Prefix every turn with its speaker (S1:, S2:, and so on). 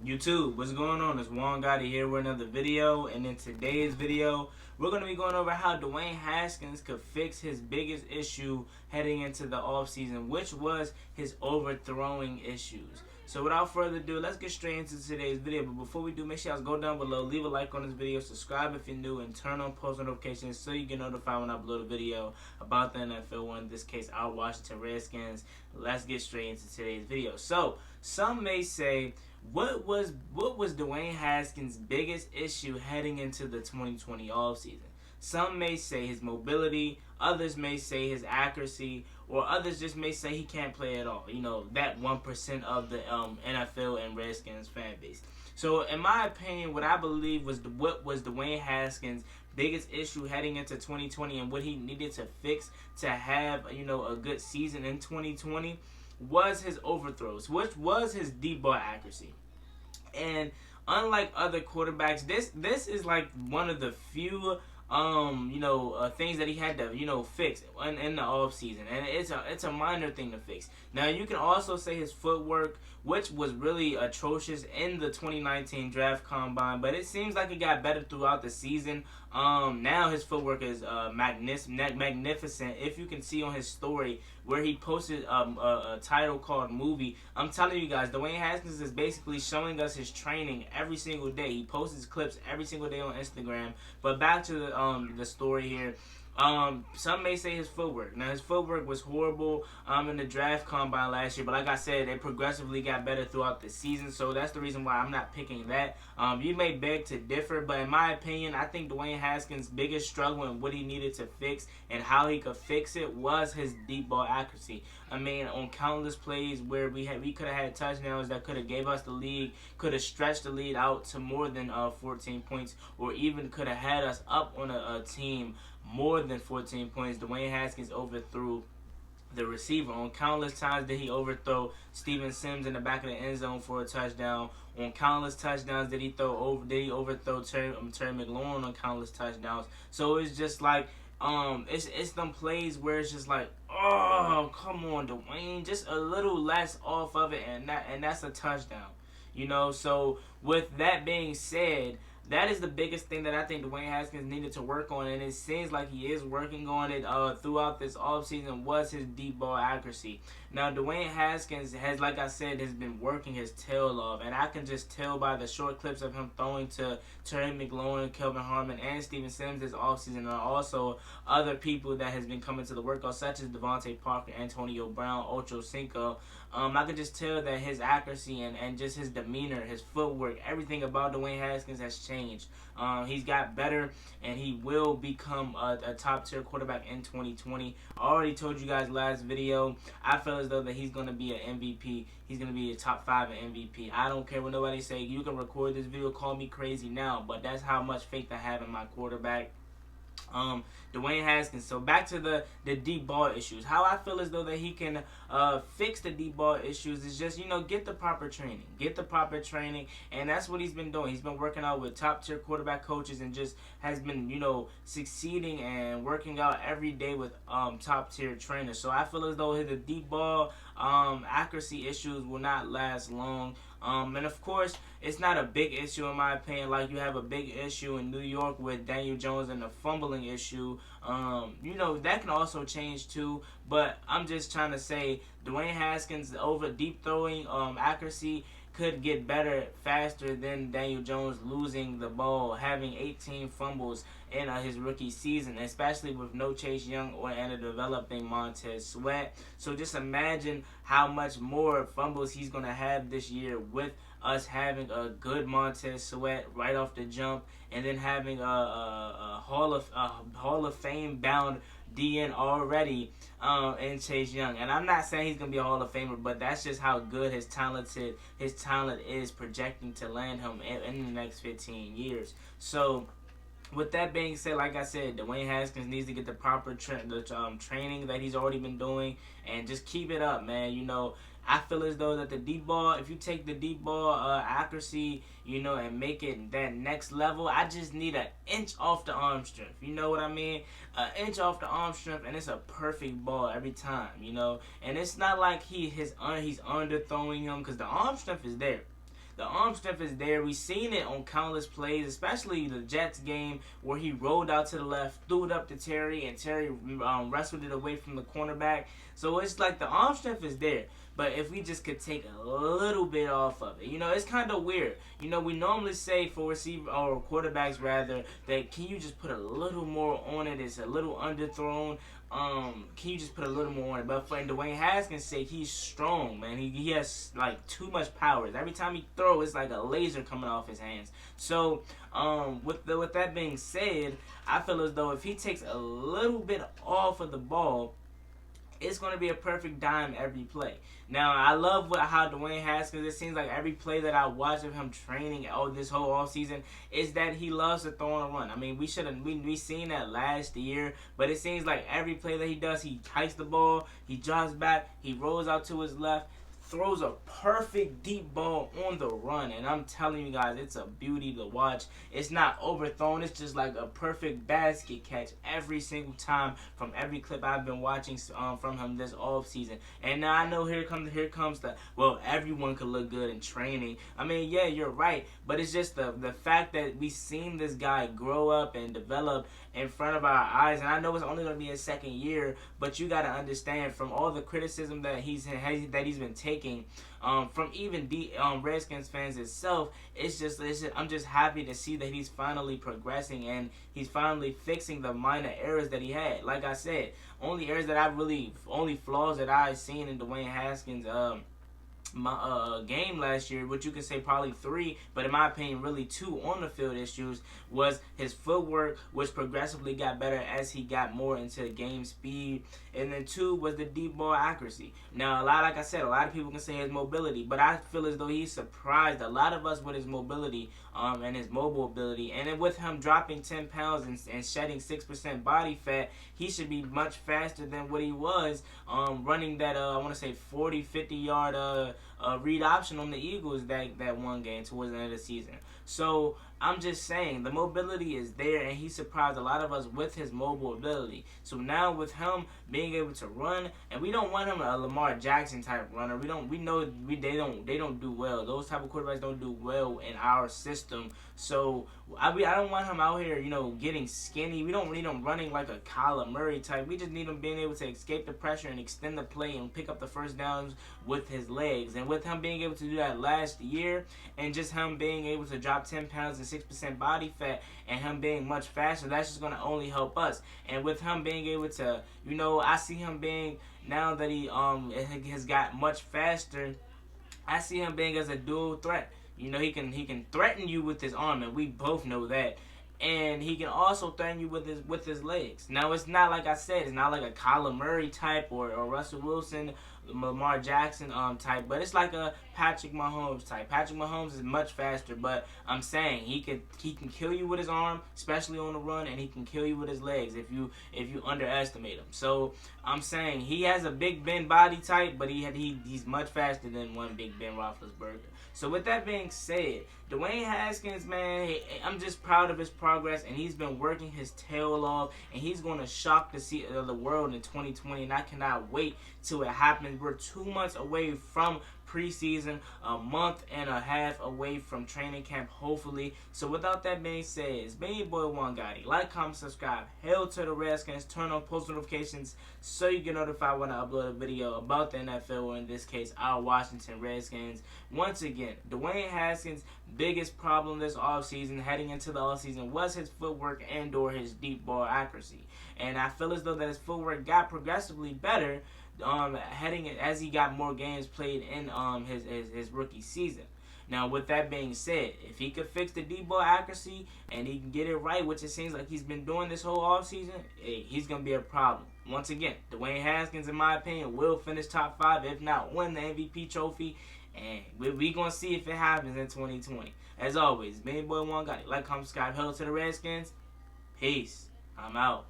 S1: YouTube, what's going on? It's Juan Gotti here with another video, and in today's video, we're going to be going over how Dwayne Haskins could fix his biggest issue heading into the offseason, which was his overthrowing issues. So without further ado, let's get straight into today's video. But before we do, make sure you guys go down below, leave a like on this video, subscribe if you're new, and turn on post notifications so you get notified when I upload a video about the NFL, or in this case, our Washington Redskins. Let's get straight into today's video. So, some may say, what was Dwayne Haskins' biggest issue heading into the 2020 offseason? Some may say his mobility, others may say his accuracy, or others just may say he can't play at all. You know, that 1% of the NFL and Redskins fan base. So, in my opinion, what I believe was what was Dwayne Haskins' biggest issue heading into 2020 and what he needed to fix to have, a good season in 2020 was his overthrows, which was his deep ball accuracy. And unlike other quarterbacks, this is like one of the few things that he had to fix in the offseason, and it's a minor thing to fix. Now you can also say his footwork, which was really atrocious in the 2019 draft combine, but it seems like it got better throughout the season. Now his footwork is magnificent. If you can see on his story where he posted a title called Movie, I'm telling you guys, Dwayne Haskins is basically showing us his training every single day. He posts his clips every single day on Instagram. But back to the story here. Some may say his footwork. Now, his footwork was horrible in the draft combine last year, but like I said, it progressively got better throughout the season, so that's the reason why I'm not picking that. You may beg to differ, but in my opinion, I think Dwayne Haskins' biggest struggle and what he needed to fix and how he could fix it was his deep ball accuracy. I mean, on countless plays where we could have had touchdowns that could have gave us the lead, could have stretched the lead out to more than 14 points, or even could have had us up on a team more than 14 points. Dwayne Haskins overthrew the receiver. On countless times did he overthrow Steven Sims in the back of the end zone for a touchdown. On countless touchdowns did he overthrow Terry McLaurin on countless touchdowns. So it's just like it's them plays where it's just like, oh, come on, Dwayne, just a little less off of it, and that's a touchdown. So with that being said, that is the biggest thing that I think Dwayne Haskins needed to work on, and it seems like he is working on it throughout this offseason, was his deep ball accuracy. Now, Dwayne Haskins has, like I said, has been working his tail off, and I can just tell by the short clips of him throwing to Terry McLaurin, Kelvin Harmon, and Steven Sims this offseason, and also other people that has been coming to the workout, such as Devontae Parker, Antonio Brown, Ocho Cinco. I can just tell that his accuracy and just his demeanor, his footwork, everything about Dwayne Haskins has changed. He's got better, and he will become a top-tier quarterback in 2020. I already told you guys last video, I feel as though that he's going to be an MVP. He's going to be a top 5 in MVP. I don't care what nobody say. You can record this video, call me crazy now, but that's how much faith I have in my quarterback. Dwayne Haskins. So back to the deep ball issues. How I feel as though that he can fix the deep ball issues is just, get the proper training. Get the proper training, and that's what he's been doing. He's been working out with top-tier quarterback coaches and just has been, succeeding and working out every day with top-tier trainers. So I feel as though the deep ball accuracy issues will not last long. And of course, it's not a big issue in my opinion. Like you have a big issue in New York with Daniel Jones and the fumbling issue. That can also change too. But I'm just trying to say Dwayne Haskins' over deep throwing accuracy could get better faster than Daniel Jones losing the ball, having 18 fumbles in his rookie season, especially with no Chase Young and a developing Montez Sweat. So just imagine how much more fumbles he's going to have this year with us having a good Montez Sweat right off the jump, and then having a Hall of Fame bound DN already in Chase Young. And I'm not saying he's gonna be a Hall of Famer, but that's just how good his talent is projecting to land him in the next 15 years. So with that being said, like I said, Dwayne Haskins needs to get the proper training that he's already been doing, and just keep it up, man. I feel as though that the deep ball, if you take the deep ball accuracy, and make it that next level, I just need an inch off the arm strength. You know what I mean? An inch off the arm strength, and it's a perfect ball every time, And it's not like he's underthrowing him, because the arm strength is there. the arm strength is there. We've seen it on countless plays, especially the Jets game where he rolled out to the left, threw it up to Terry, and Terry wrestled it away from the cornerback. So it's like the arm strength is there. But if we just could take a little bit off of it, it's kind of weird. We normally say for receiver or quarterbacks rather that can you just put a little more on it? It's a little underthrown. Can you just put a little more on it? But for Dwayne Haskins' sake, he's strong, man. He has like too much power. Every time he throws, it's like a laser coming off his hands. So with that being said, I feel as though if he takes a little bit off of the ball, it's going to be a perfect dime every play. Now, I love how Dwayne Haskins, it seems like every play that I watch of him training this whole offseason is that he loves to throw and run. I mean, we seen that last year, but it seems like every play that he does, he hikes the ball, he jogs back, he rolls out to his left, throws a perfect deep ball on the run, and I'm telling you guys, it's a beauty to watch. It's not overthrown. It's just like a perfect basket catch every single time from every clip I've been watching from him this offseason. And now I know here comes the, well, everyone could look good in training. I mean, yeah, you're right, but it's just the fact that we've seen this guy grow up and develop in front of our eyes, and I know it's only going to be his second year, but you got to understand from all the criticism that he's been taking from even the Redskins fans itself, I'm just happy to see that he's finally progressing and he's finally fixing the minor errors that he had. Like I said, only flaws that I've seen in Dwayne Haskins' game last year, which you can say probably 3, but in my opinion really 2 on the field issues, was his footwork, which progressively got better as he got more into game speed, and then 2 was the deep ball accuracy. Now like I said, a lot of people can say his mobility, but I feel as though he surprised a lot of us with his mobility and his mobile ability, and then with him dropping 10 pounds and shedding 6% body fat, he should be much faster than what he was running that I want to say 40-50 yard read option on the Eagles that one game towards the end of the season. So I'm just saying the mobility is there, and he surprised a lot of us with his mobile ability. So now with him being able to run, and we don't want him a Lamar Jackson type runner. They don't do well. Those type of quarterbacks don't do well in our system. So I don't want him out here, getting skinny. We don't need him running like a Kyler Murray type. We just need him being able to escape the pressure and extend the play and pick up the first downs with his legs. And with him being able to do that last year, and just him being able to drop 10 pounds and 6% body fat, and him being much faster, that's just going to only help us. And with him being able to, I see him being, now that he has got much faster, I see him being as a dual threat. He can threaten you with his arm, and we both know that. And he can also threaten you with his legs. Now, it's not like I said, it's not like a Kyler Murray type or Russell Wilson, Lamar Jackson type, but it's like a Patrick Mahomes type. Patrick Mahomes is much faster, but I'm saying he can kill you with his arm, especially on the run, and he can kill you with his legs if you underestimate him. So I'm saying he has a Big Ben body type, but he's much faster than one Big Ben Roethlisberger. So with that being said, Dwayne Haskins, man, I'm just proud of his progress, and he's been working his tail off, and he's going to shock the world in 2020, and I cannot wait till it happens. We're 2 months away from preseason, a month and a half away from training camp, hopefully. So without that being said, it's been your boy Juan Gotti. Like, comment, subscribe. Hail to the Redskins. Turn on post notifications so you get notified when I upload a video about the NFL, or in this case, our Washington Redskins. Once again, Dwayne Haskins' biggest problem this offseason, heading into the offseason, was his footwork and/or his deep ball accuracy. And I feel as though that his footwork got progressively better as he got more games played in his rookie season. Now, with that being said, if he could fix the deep ball accuracy and he can get it right, which it seems like he's been doing this whole offseason, he's going to be a problem. Once again, Dwayne Haskins, in my opinion, will finish top 5, if not win the MVP trophy, and we're going to see if it happens in 2020. As always, main boy Juan Gotti. Like, comment, subscribe. Hello to the Redskins. Peace. I'm out.